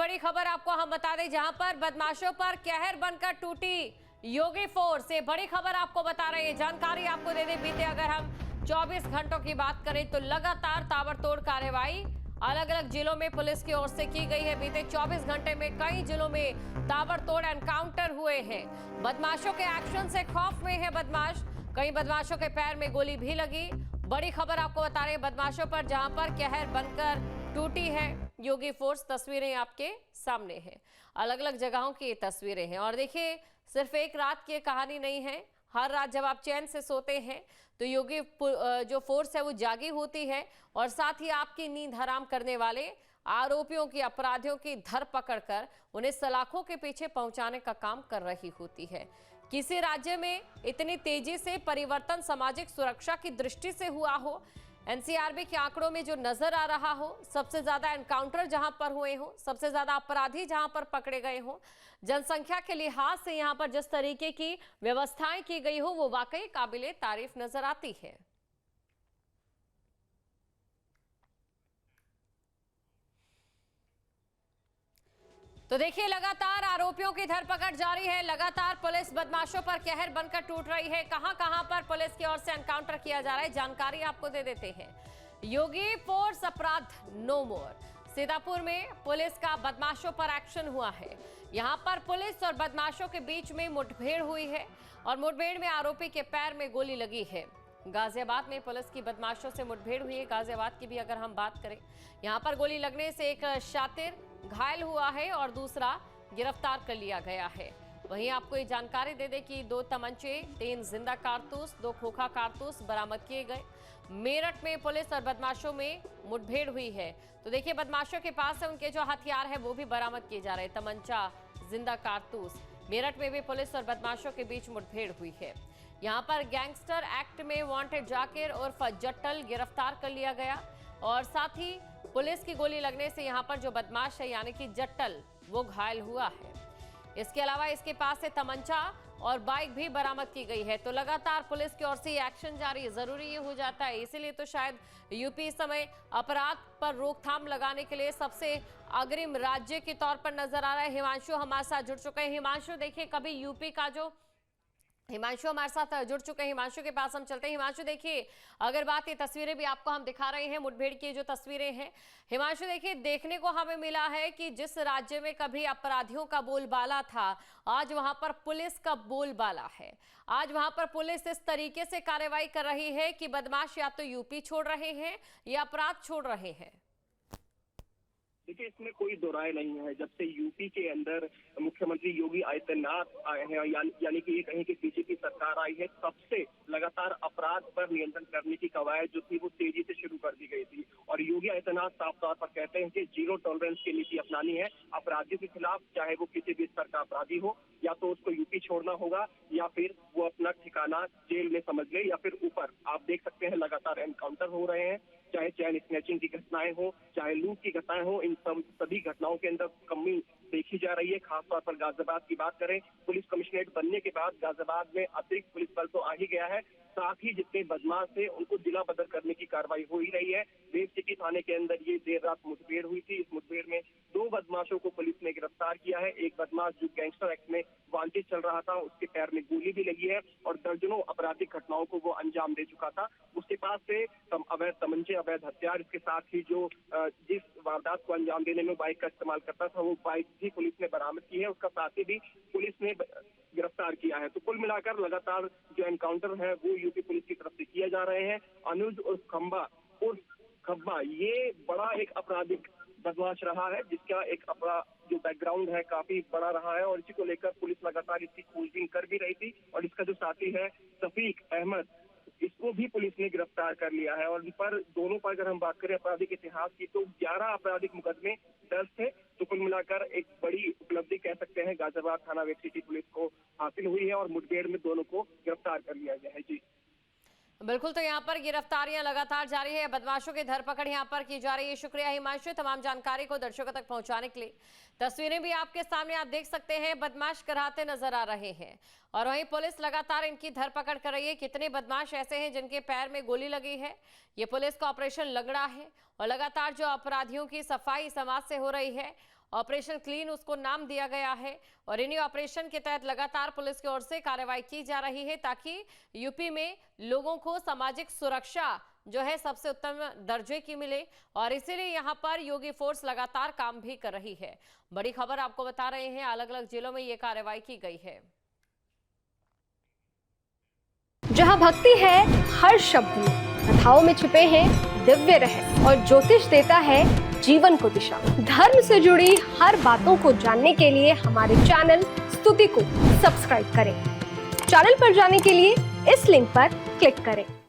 बड़ी खबर आपको हम बता दें, जहां पर बदमाशों पर कहर बनकर टूटी योगी फोर्स। ये बड़ी खबर आपको बता रहे हैं, जानकारी आपको दे दें। बीते अगर हम 24 घंटों की बात करें तो लगातार ताबड़तोड़ कार्रवाई अलग अलग जिलों में पुलिस की ओर से की गई है। बीते 24 घंटे में कई जिलों में ताबड़तोड़ एनकाउंटर हुए हैं। बदमाशों के एक्शन से खौफ में है बदमाश, कई बदमाशों के पैर में गोली भी लगी। बड़ी खबर आपको बता रहे हैं, बदमाशों पर जहां पर कहर बनकर टूटी है योगी फोर्स। तस्वीरें आपके सामने हैं, अलग अलग जगहों की तस्वीरें हैं। और देखिए, सिर्फ एक रात की कहानी नहीं है। हर रात जब आप चैन से सोते हैं तो योगी जो फोर्स है वो जागी होती है, और साथ ही आपकी नींद हराम करने वाले आरोपियों की, अपराधियों की धरपकड़ कर उन्हें सलाखों के पीछे पहुंचाने का काम कर रही होती है। किसी राज्य में इतनी तेजी से परिवर्तन सामाजिक सुरक्षा की दृष्टि से हुआ हो, एनसीआरबी के आंकड़ों में जो नजर आ रहा हो, सबसे ज्यादा एनकाउंटर जहां पर हुए हो, सबसे ज्यादा अपराधी जहां पर पकड़े गए हो, जनसंख्या के लिहाज से यहां पर जिस तरीके की व्यवस्थाएं की गई हो, वो वाकई काबिले तारीफ नजर आती है। तो देखिए, लगातार आरोपियों की धरपकड़ जारी है, लगातार पुलिस बदमाशों पर कहर बनकर टूट रही है। कहां कहां पर पुलिस की ओर से एनकाउंटर किया जा रहा है, जानकारी आपको दे देते हैं। योगी फोर्स अपराध नो मोर। सीतापुर में पुलिस का बदमाशों पर एक्शन हुआ है। यहां पर पुलिस और बदमाशों के बीच में मुठभेड़ हुई है, और मुठभेड़ में आरोपी के पैर में गोली लगी है। गाजियाबाद में पुलिस की बदमाशों से मुठभेड़ हुई है। गाजियाबाद की भी अगर हम बात करें, यहां पर गोली लगने से एक शातिर घायल हुआ है और दूसरा गिरफ्तार कर लिया गया है। वहीं आपको ये जानकारी दे दें कि 2 तमंचे, 3 जिंदा कारतूस, 2 खोखा कारतूस बरामद किए गए। मेरठ में पुलिस और बदमाशों में मुठभेड़ हुई है। तो देखिए, बदमाशों के पास से उनके जो हथियार है वो भी बरामद किए जा रहे हैं, तमंचा, जिंदा कारतूस। मेरठ में भी पुलिस और बदमाशों के बीच मुठभेड़ हुई है। यहाँ पर गैंगस्टर एक्ट में वांटेड जाकिर उर्फ जट्टल गिरफ्तार कर लिया गया, और साथ ही पुलिस की गोली लगने से यहाँ पर जो बदमाश है यानी कि जट्टल, वो घायल हुआ है। इसके अलावा इसके पास से तमंचा और बाइक भी बरामद की गई है। तो लगातार पुलिस की ओर से एक्शन जारी है। जरूरी ये हो जाता है, इसीलिए तो शायद यूपी इस समय अपराध पर रोकथाम लगाने के लिए सबसे अग्रिम राज्य के तौर पर नजर आ रहा है। हिमांशु हमारे साथ जुड़ चुके हैं। हिमांशु, देखिए, कभी यूपी का जो हिमांशु हमारे साथ जुड़ चुके हैं, हिमांशु के पास हम चलते हैं। हिमांशु, देखिए, अगर बात, ये तस्वीरें भी आपको हम दिखा रहे हैं, मुठभेड़ की जो तस्वीरें हैं। हिमांशु, देखिए, देखने को हमें मिला है कि जिस राज्य में कभी अपराधियों का बोलबाला था, आज वहां पर पुलिस का बोलबाला है। आज वहां पर पुलिस इस तरीके से कार्रवाई कर रही है कि बदमाश या तो यूपी छोड़ रहे हैं या अपराध छोड़ रहे हैं। देखिए, इसमें कोई दो राय नहीं है। जब से यूपी के अंदर मुख्यमंत्री योगी आदित्यनाथ आए हैं, यानी कि ये कहें कि बीजेपी सरकार आई है, तब से लगातार अपराध पर नियंत्रण करने की कवायद जो थी वो तेजी से शुरू कर दी गई थी। और योगी आदित्यनाथ साफ तौर पर कहते हैं कि जीरो टॉलरेंस की नीति अपनानी है अपराधियों के खिलाफ, चाहे वो किसी भी स्तर का अपराधी हो। या तो उसको यूपी छोड़ना होगा, या फिर वो अपना ठिकाना जेल में समझ ले, या फिर ऊपर। आप देख सकते हैं लगातार एनकाउंटर हो रहे हैं, चाहे चैन स्नैचिंग की घटनाएं हो, चाहे लूट की घटनाएं हो। इन सभी घटनाओं के अंदर कमी देखी जा रही है। खासतौर पर गाजियाबाद की बात करें, पुलिस कमिश्नरेट बनने के बाद गाजियाबाद में अतिरिक्त पुलिस बल तो आ ही गया है, साथ ही जितने बदमाश थे उनको जिला बदल करने की कार्रवाई हो ही रही है। वेब सिटी थाने के अंदर ये देर रात मुठभेड़ हुई थी। इस मुठभेड़ में 2 बदमाशों को पुलिस ने गिरफ्तार किया है। एक बदमाश जो गैंगस्टर एक्ट में वांटेड चल रहा था, उसके पैर में गोली भी लगी है, और दर्जनों आपराधिक घटनाओं को वो अंजाम दे चुका था। उसके पास से अवैध तमंचे, अवैध हथियार, इसके साथ ही जो जिस वारदात को अंजाम देने में बाइक का इस्तेमाल करता था, वो बाइक भी पुलिस ने बरामद की है। उसका साथी भी पुलिस ने गिरफ्तार किया है। तो कुल मिलाकर लगातार जो एनकाउंटर है वो यूपी पुलिस की तरफ से किए जा रहे हैं। अनुज उर्फ खब्बा, ये बड़ा एक आपराधिक बदमाश रहा है, जिसका एक जो बैकग्राउंड है काफी बड़ा रहा है, और इसी को लेकर पुलिस लगातार इसकी खोजबीन कर भी रही थी। और इसका जो साथी है सफीक अहमद, इसको भी पुलिस ने गिरफ्तार कर लिया है। और इन पर, दोनों पर अगर हम बात करें आपराधिक इतिहास की, तो 11 आपराधिक मुकदमे दर्ज थे। तो कुल मिलाकर एक बड़ी उपलब्धि कह सकते हैं गाजियाबाद थाना वेब सिटी पुलिस को हासिल हुई है, और मुठभेड़ में दोनों को गिरफ्तार कर लिया गया है। जी बिल्कुल, तो यहाँ पर गिरफ्तारियां लगातार जारी है, बदमाशों की धरपकड़ यहाँ पर की जा रही है। शुक्रिया हिमांशु, तमाम जानकारी को दर्शकों तक पहुंचाने के लिए। तस्वीरें भी आपके सामने आप देख सकते हैं, बदमाश कराते नजर आ रहे हैं, और वहीं पुलिस लगातार इनकी धरपकड़ कर रही है। कितने बदमाश ऐसे हैं जिनके पैर में गोली लगी है, ये पुलिस का ऑपरेशन लग रहा है, और लगातार जो अपराधियों की सफाई समाज से हो रही है, ऑपरेशन क्लीन उसको नाम दिया गया है और इन्हीं ऑपरेशन के तहत लगातार पुलिस की ओर से कार्रवाई की जा रही है ताकि यूपी में लोगों को सामाजिक सुरक्षा जो है सबसे उत्तम दर्जे की मिले और इसीलिए यहां पर योगी फोर्स लगातार काम भी कर रही है। बड़ी खबर आपको बता रहे हैं, अलग अलग जिलों में ये कार्रवाई की गई है। जहां भक्ति है हर शब्द में, कथाओं में छुपे हैं दिव्य रहस्य और ज्योतिष देता है जीवन को दिशा। धर्म से जुड़ी हर बातों को जानने के लिए हमारे चैनल स्तुति को सब्सक्राइब करें। चैनल पर जाने के लिए इस लिंक पर क्लिक करें।